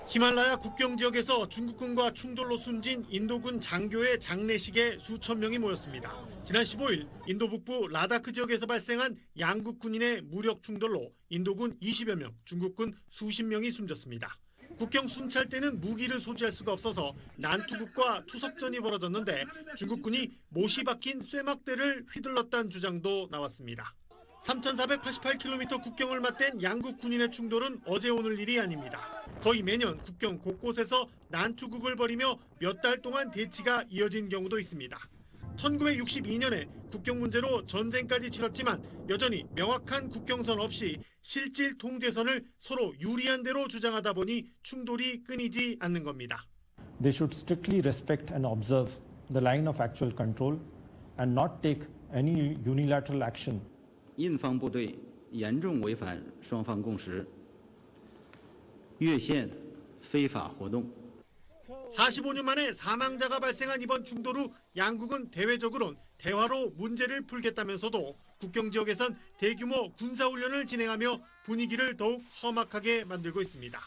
히말라야 국경 지역에서 중국군과 충돌로 숨진 인도군 장교의 장례식에 수천 명이 모였습니다. 지난 15일 인도 북부 라다크 지역에서 발생한 양국 군인의 무력 충돌로 인도군 20여 명, 중국군 수십 명이 숨졌습니다. 국경 순찰 때는 무기를 소지할 수가 없어서 난투극과 투석전이 벌어졌는데 중국군이 못이 박힌 쇠막대를 휘둘렀다는 주장도 나왔습니다. 3,488km 국경을 맞댄 양국 군인의 충돌은 어제 오늘 일이 아닙니다. 거의 매년 국경 곳곳에서 난투극을 벌이며 몇 달 동안 대치가 이어진 경우도 있습니다. 1962년에 국경 문제로 전쟁까지 치렀지만 여전히 명확한 국경선 없이 실질 통제선을 서로 유리한 대로 주장하다 보니 충돌이 끊이지 않는 겁니다. They should strictly respect and observe the line of actual control and not take any unilateral action. 印方部队严重违反双方共识，越线非法活动。 45년 만에 사망자가 발생한 이번 충돌 후 양국은 대외적으론 대화로 문제를 풀겠다면서도 국경 지역에선 대규모 군사훈련을 진행하며 분위기를 더욱 험악하게 만들고 있습니다.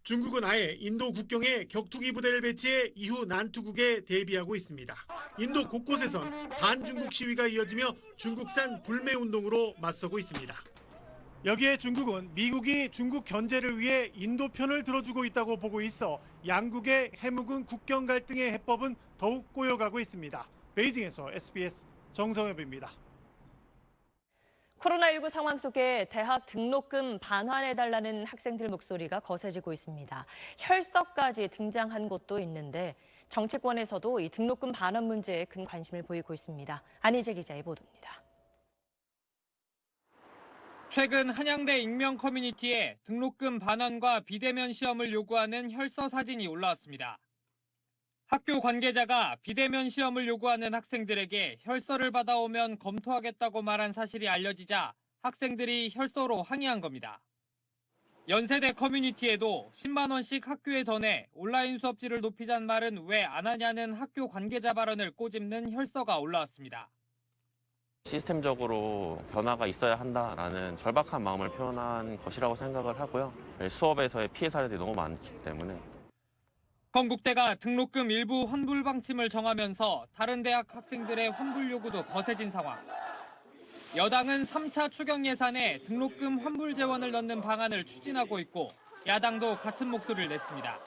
중국은 아예 인도 국경에 격투기 부대를 배치해 이후 난투극에 대비하고 있습니다. 인도 곳곳에선 반중국 시위가 이어지며 중국산 불매운동으로 맞서고 있습니다. 여기에 중국은 미국이 중국 견제를 위해 인도 편을 들어주고 있다고 보고 있어 양국의 해묵은 국경 갈등의 해법은 더욱 꼬여가고 있습니다. 베이징에서 SBS 정성엽입니다. 코로나19 상황 속에 대학 등록금 반환해달라는 학생들 목소리가 거세지고 있습니다. 혈서까지 등장한 곳도 있는데 정치권에서도 이 등록금 반환 문제에 큰 관심을 보이고 있습니다. 안희재 기자의 보도입니다. 최근 한양대 익명 커뮤니티에 등록금 반환과 비대면 시험을 요구하는 혈서 사진이 올라왔습니다. 학교 관계자가 비대면 시험을 요구하는 학생들에게 혈서를 받아오면 검토하겠다고 말한 사실이 알려지자 학생들이 혈서로 항의한 겁니다. 연세대 커뮤니티에도 10만 원씩 학교에 더 내 온라인 수업질을 높이자는 말은 왜 안 하냐는 학교 관계자 발언을 꼬집는 혈서가 올라왔습니다. 시스템적으로 변화가 있어야 한다라는 절박한 마음을 표현한 것이라고 생각을 하고요. 수업에서의 피해 사례들이 너무 많기 때문에. 건국대가 등록금 일부 환불 방침을 정하면서 다른 대학 학생들의 환불 요구도 거세진 상황. 여당은 3차 추경 예산에 등록금 환불 재원을 넣는 방안을 추진하고 있고 야당도 같은 목소리를 냈습니다.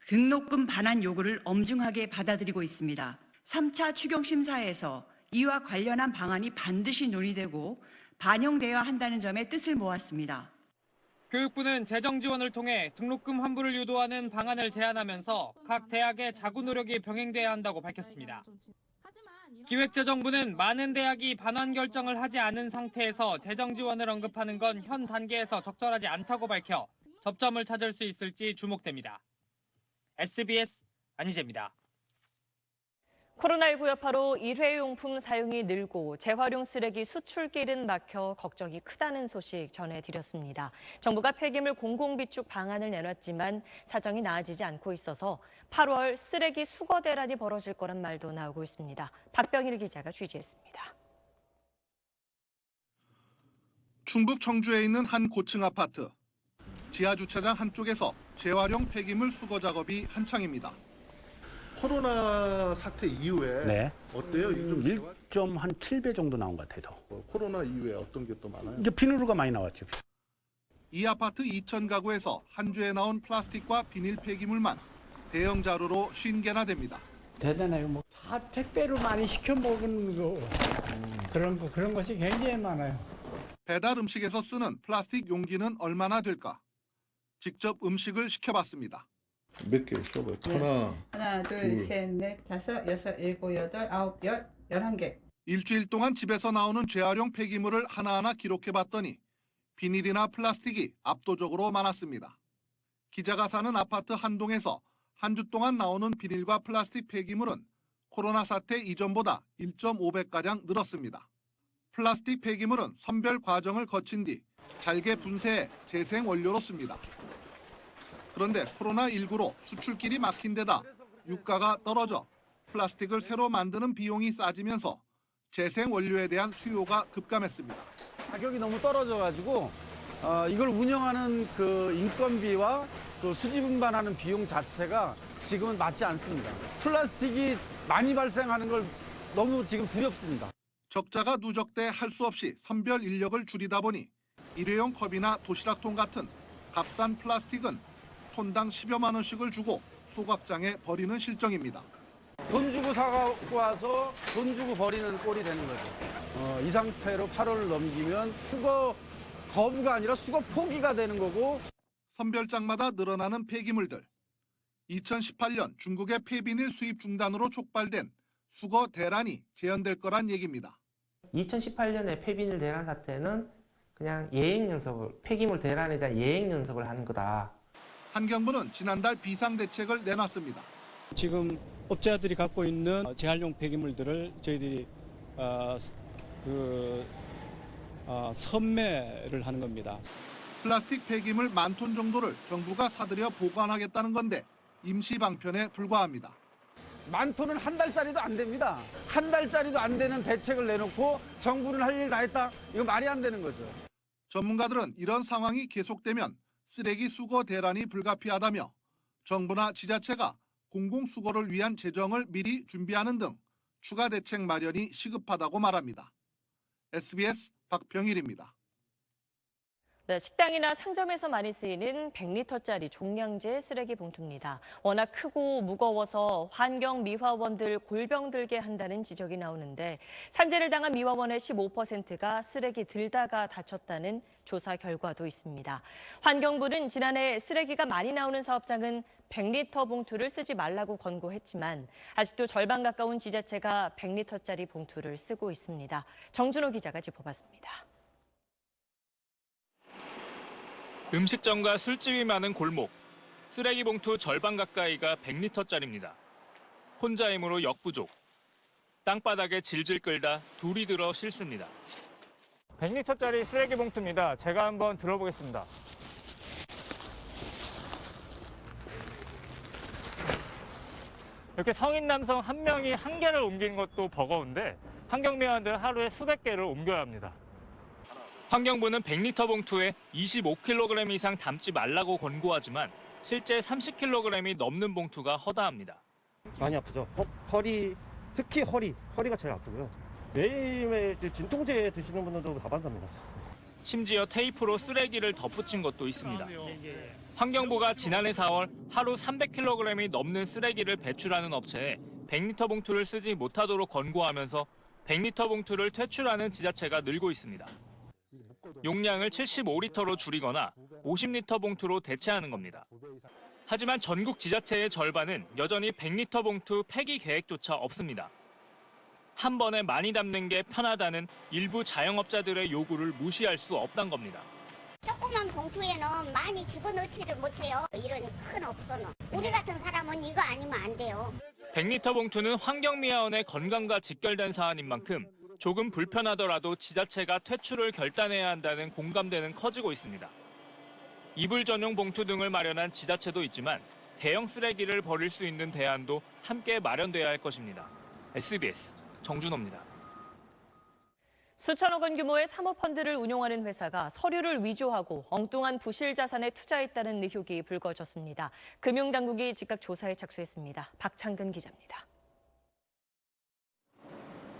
등록금 반환 요구를 엄중하게 받아들이고 있습니다. 3차 추경 심사에서 이와 관련한 방안이 반드시 논의되고 반영되어야 한다는 점에 뜻을 모았습니다. 교육부는 재정 지원을 통해 등록금 환불을 유도하는 방안을 제안하면서 각 대학의 자구 노력이 병행돼야 한다고 밝혔습니다. 기획재정부는 많은 대학이 반환 결정을 하지 않은 상태에서 재정 지원을 언급하는 건 현 단계에서 적절하지 않다고 밝혀 접점을 찾을 수 있을지 주목됩니다. SBS 안희재입니다. 코로나19 여파로 일회용품 사용이 늘고 재활용 쓰레기 수출길은 막혀 걱정이 크다는 소식 전해드렸습니다. 정부가 폐기물 공공비축 방안을 내놨지만 사정이 나아지지 않고 있어서 8월 쓰레기 수거 대란이 벌어질 거란 말도 나오고 있습니다. 박병일 기자가 취재했습니다. 충북 청주에 있는 한 고층 아파트. 지하 주차장 한쪽에서 재활용 폐기물 수거 작업이 한창입니다. 코로나 사태 이후에 네. 어때요? 좀 1.7배 정도 나온 것 같아요. 코로나 이후에 어떤 게 또 많아요? 이제 비누류가 많이 나왔죠. 이 아파트 2천 가구에서 한 주에 나온 플라스틱과 비닐 폐기물만 대형 자루로 50개나 됩니다. 대단해요. 뭐 다 택배로 많이 시켜 먹은 거 그런 것이 굉장히 많아요. 배달 음식에서 쓰는 플라스틱 용기는 얼마나 될까? 직접 음식을 시켜봤습니다. 몇 개 써봐요. 하나, 둘, 셋, 넷, 다섯, 여섯, 일곱, 여덟, 아홉, 11개. 일주일 동안 집에서 나오는 재활용 폐기물을 하나하나 기록해봤더니 비닐이나 플라스틱이 압도적으로 많았습니다. 기자가 사는 아파트 한 동에서 한 주 동안 나오는 비닐과 플라스틱 폐기물은 코로나 사태 이전보다 1.5배가량 늘었습니다. 플라스틱 폐기물은 선별 과정을 거친 뒤 잘게 분쇄해 재생 원료로 씁니다. 그런데 코로나19로 수출길이 막힌 데다 유가가 떨어져 플라스틱을 새로 만드는 비용이 싸지면서 재생 원료에 대한 수요가 급감했습니다. 가격이 너무 떨어져가지고 이걸 운영하는 그 인건비와 그 수지 분반하는 비용 자체가 지금은 맞지 않습니다. 플라스틱이 많이 발생하는 걸 너무 지금 두렵습니다. 적자가 누적돼 할 수 없이 선별 인력을 줄이다 보니 일회용 컵이나 도시락통 같은 값싼 플라스틱은 톤당 10여만 원씩을 주고 소각장에 버리는 실정입니다. 돈 주고 사갖고 와서 돈 주고 버리는 꼴이 되는 거죠. 이 상태로 8월을 넘기면 수거 거부가 아니라 수거 포기가 되는 거고. 선별장마다 늘어나는 폐기물들. 2018년 중국의 폐비닐 수입 중단으로 촉발된 수거 대란이 재현될 거란 얘기입니다. 2018년에 폐비닐 대란 사태는 그냥 예행 연습을, 폐기물 대란에 대한 예행 연습을 하는 거다. 환경부는 지난달 비상대책을 내놨습니다. 지금 업자들이 갖고 있는 재활용 폐기물들을 저희들이 선매를 하는 겁니다. 플라스틱 폐기물 10,000톤 정도를 정부가 사들여 보관하겠다는 건데 임시 방편에 불과합니다. 10,000톤은 한 달짜리도 안 됩니다. 한 달짜리도 안 되는 대책을 내놓고 정부는 할 일 다 했다. 이거 말이 안 되는 거죠. 전문가들은 이런 상황이 계속되면 쓰레기 수거 대란이 불가피하다며 정부나 지자체가 공공수거를 위한 재정을 미리 준비하는 등 추가 대책 마련이 시급하다고 말합니다. SBS 박병일입니다. 네, 식당이나 상점에서 많이 쓰이는 100리터짜리 종량제 쓰레기 봉투입니다. 워낙 크고 무거워서 환경 미화원들 골병 들게 한다는 지적이 나오는데 산재를 당한 미화원의 15%가 쓰레기 들다가 다쳤다는 조사 결과도 있습니다. 환경부는 지난해 쓰레기가 많이 나오는 사업장은 100리터 봉투를 쓰지 말라고 권고했지만 아직도 절반 가까운 지자체가 100리터짜리 봉투를 쓰고 있습니다. 정준호 기자가 짚어봤습니다. 음식점과 술집이 많은 골목, 쓰레기 봉투 절반 가까이가 100리터짜리입니다. 혼자 힘으로 역부족. 땅바닥에 질질 끌다 둘이 들어 싣습니다. 100리터짜리 쓰레기 봉투입니다. 제가 한번 들어보겠습니다. 이렇게 성인 남성 한 명이 한 개를 옮기는 것도 버거운데 환경미화원들은 하루에 수백 개를 옮겨야 합니다. 환경부는 100리터 봉투에 25kg 이상 담지 말라고 권고하지만 실제 30kg이 넘는 봉투가 허다합니다. 많이 아프죠. 허리, 특히 허리가 제일 아프고요. 매일매일 진통제 드시는 분들도 다반사입니다. 심지어 테이프로 쓰레기를 덧붙인 것도 있습니다. 환경부가 지난해 4월 하루 300kg이 넘는 쓰레기를 배출하는 업체에 100리터 봉투를 쓰지 못하도록 권고하면서 100리터 봉투를 퇴출하는 지자체가 늘고 있습니다. 용량을 75리터로 줄이거나 50리터 봉투로 대체하는 겁니다. 하지만 전국 지자체의 절반은 여전히 100리터 봉투 폐기 계획조차 없습니다. 한 번에 많이 담는 게 편하다는 일부 자영업자들의 요구를 무시할 수 없단 겁니다. 조그만 봉투에는 많이 집어넣지를 못해요. 이런 큰 업소는. 우리 같은 사람은 이거 아니면 안 돼요. 100리터 봉투는 환경미화원의 건강과 직결된 사안인 만큼 조금 불편하더라도 지자체가 퇴출을 결단해야 한다는 공감대는 커지고 있습니다. 이불 전용 봉투 등을 마련한 지자체도 있지만 대형 쓰레기를 버릴 수 있는 대안도 함께 마련돼야 할 것입니다. SBS 정준호입니다. 수천억 원 규모의 사모펀드를 운용하는 회사가 서류를 위조하고 엉뚱한 부실 자산에 투자했다는 의혹이 불거졌습니다. 금융당국이 즉각 조사에 착수했습니다. 박창근 기자입니다.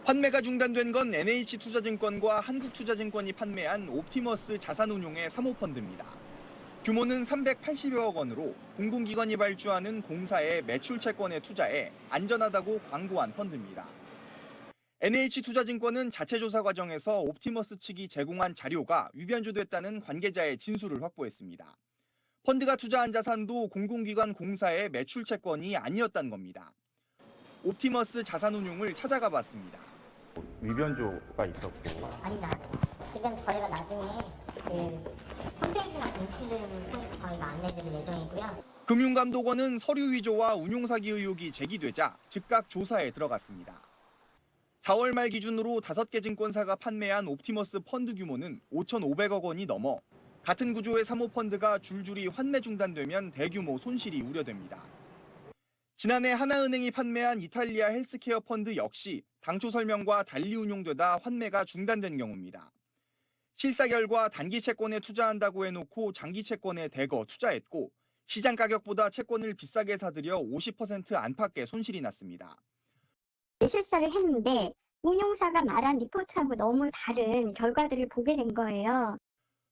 판매가 중단된 건 NH투자증권과 한국투자증권이 판매한 옵티머스 자산운용의 사모펀드입니다. 규모는 380여억 원으로 공공기관이 발주하는 공사의 매출 채권에 투자해 안전하다고 광고한 펀드입니다. NH투자증권은 자체 조사 과정에서 옵티머스 측이 제공한 자료가 위변조됐다는 관계자의 진술을 확보했습니다. 펀드가 투자한 자산도 공공기관 공사의 매출 채권이 아니었다는 겁니다. 옵티머스 자산운용을 찾아가 봤습니다. 위변조가 있었고. 아니다. 지금 저희가 나중에 홈페이지나 인치를 통해서 저희가 안내드릴 예정이고요. 금융감독원은 서류 위조와 운용사기 의혹이 제기되자 즉각 조사에 들어갔습니다. 4월 말 기준으로 5개 증권사가 판매한 옵티머스 펀드 규모는 5,500억 원이 넘어 같은 구조의 사모펀드가 줄줄이 환매 중단되면 대규모 손실이 우려됩니다. 지난해 하나은행이 판매한 이탈리아 헬스케어 펀드 역시 당초 설명과 달리 운용되다 환매가 중단된 경우입니다. 실사 결과 단기 채권에 투자한다고 해놓고 장기 채권에 대거 투자했고 시장 가격보다 채권을 비싸게 사들여 50% 안팎의 손실이 났습니다. 실사를 했는데 운용사가 말한 리포트하고 너무 다른 결과들을 보게 된 거예요.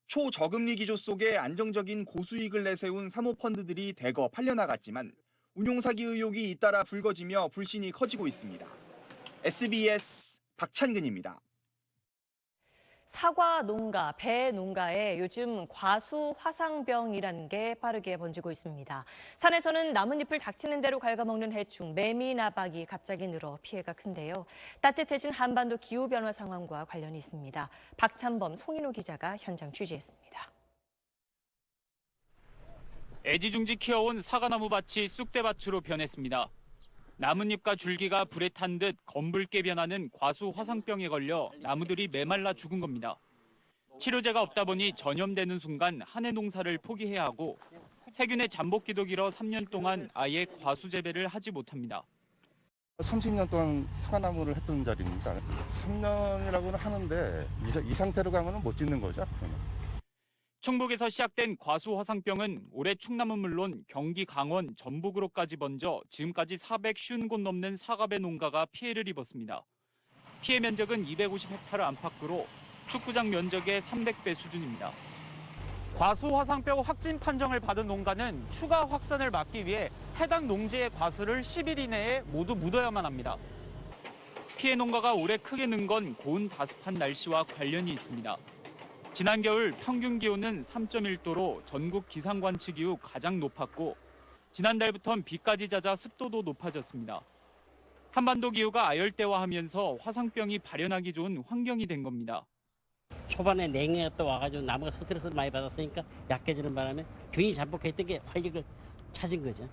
초저금리 기조 속에 안정적인 고수익을 내세운 사모펀드들이 대거 팔려나갔지만 운용사기 의혹이 잇따라 불거지며 불신이 커지고 있습니다. SBS 박찬근입니다. 사과 농가, 배 농가에 요즘 과수 화상병이라는 게 빠르게 번지고 있습니다. 산에서는 나뭇잎을 닥치는 대로 갉아먹는 해충 매미나박이 갑자기 늘어 피해가 큰데요. 따뜻해진 한반도 기후변화 상황과 관련이 있습니다. 박찬범, 송인호 기자가 현장 취재했습니다. 애지중지 키워온 사과나무 밭이 쑥대밭으로 변했습니다. 나뭇잎과 줄기가 불에 탄 듯 검붉게 변하는 과수 화상병에 걸려 나무들이 메말라 죽은 겁니다. 치료제가 없다 보니 전염되는 순간 한 해 농사를 포기해야 하고 세균의 잠복기도 길어 3년 동안 아예 과수 재배를 하지 못합니다. 30년 동안 사과나무를 했던 자리입니다. 3년이라고는 하는데 이 상태로 가면 못 짓는 거죠. 충북에서 시작된 과수 화상병은 올해 충남은 물론 경기 강원, 전북으로까지 번져 지금까지 450곳 넘는 사과배 농가가 피해를 입었습니다. 피해 면적은 250헥타르 안팎으로 축구장 면적의 300배 수준입니다. 과수 화상병 확진 판정을 받은 농가는 추가 확산을 막기 위해 해당 농지의 과수를 10일 이내에 모두 묻어야만 합니다. 피해 농가가 올해 크게 는 건 고온 다습한 날씨와 관련이 있습니다. 지난 겨울 평균 기온은 3.1도로 전국 기상관측 이후 가장 높았고 지난달부터는 비까지 잦아 습도도 높아졌습니다. 한반도 기후가 아열대화하면서 화상병이 발현하기 좋은 환경이 된 겁니다. 초반에 냉해가 또 와가지고 나무가 스트레스를 많이 받았으니까 약해지는 바람에 균이 잠복했던 게 활력을 찾은 거죠.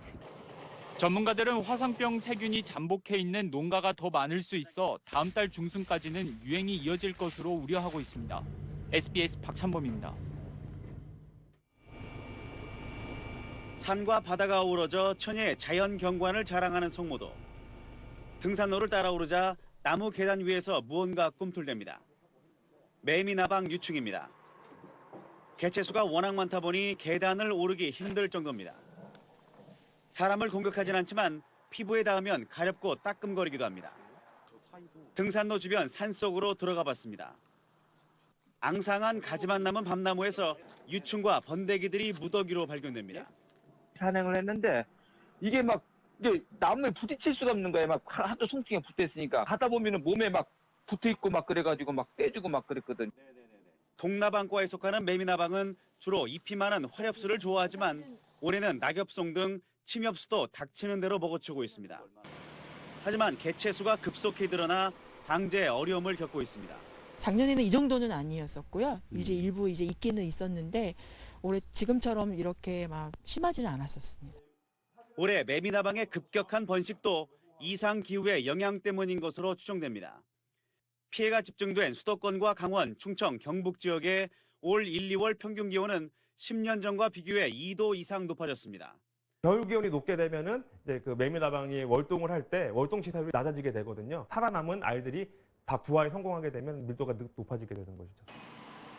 전문가들은 화상병 세균이 잠복해 있는 농가가 더 많을 수 있어 다음 달 중순까지는 유행이 이어질 것으로 우려하고 있습니다. SBS 박찬범입니다. 산과 바다가 어우러져 천혜의 자연 경관을 자랑하는 송모도. 등산로를 따라 오르자 나무 계단 위에서 무언가 꿈틀댑니다. 매미나방 유충입니다. 개체수가 워낙 많다 보니 계단을 오르기 힘들 정도입니다. 사람을 공격하진 않지만 피부에 닿으면 가렵고 따끔거리기도 합니다. 등산로 주변 산속으로 들어가 봤습니다. 앙상한 가지만 남은 밤나무에서 유충과 번데기들이 무더기로 발견됩니다. 산행을 했는데 이게 나무에 부딪힐 수가 없는 거예요. 막 하도 송충에 붙어 있으니까 가다 보면은 몸에 막 붙어 있고 막 그래가지고 막 떼주고 막 그랬거든. 동나방과에 속하는 매미나방은 주로 잎이 많은 화렵수를 좋아하지만 올해는 낙엽송 등 침엽수도 닥치는 대로 먹어치우고 있습니다. 하지만 개체수가 급속히 늘어나 방제에 어려움을 겪고 있습니다. 작년에는 이 정도는 아니었었고요. 이제 일부 있기는 있었는데 올해 지금처럼 이렇게 막 심하지는 않았었습니다. 올해 매미나방의 급격한 번식도 이상 기후의 영향 때문인 것으로 추정됩니다. 피해가 집중된 수도권과 강원, 충청, 경북 지역의 올 1, 2월 평균 기온은 10년 전과 비교해 2도 이상 높아졌습니다. 겨울 기온이 높게 되면은 이제 그 매미나방이 월동을 할 때 월동 치사율이 낮아지게 되거든요. 살아남은 알들이 다 부화에 성공하게 되면 밀도가 높아지게 되는 것이죠.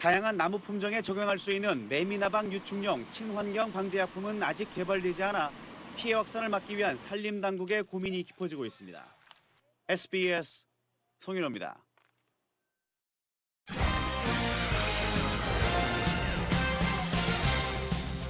다양한 나무 품종에 적용할 수 있는 매미나방 유충용 친환경 방제약품은 아직 개발되지 않아 피해 확산을 막기 위한 산림당국의 고민이 깊어지고 있습니다. SBS 송인호입니다.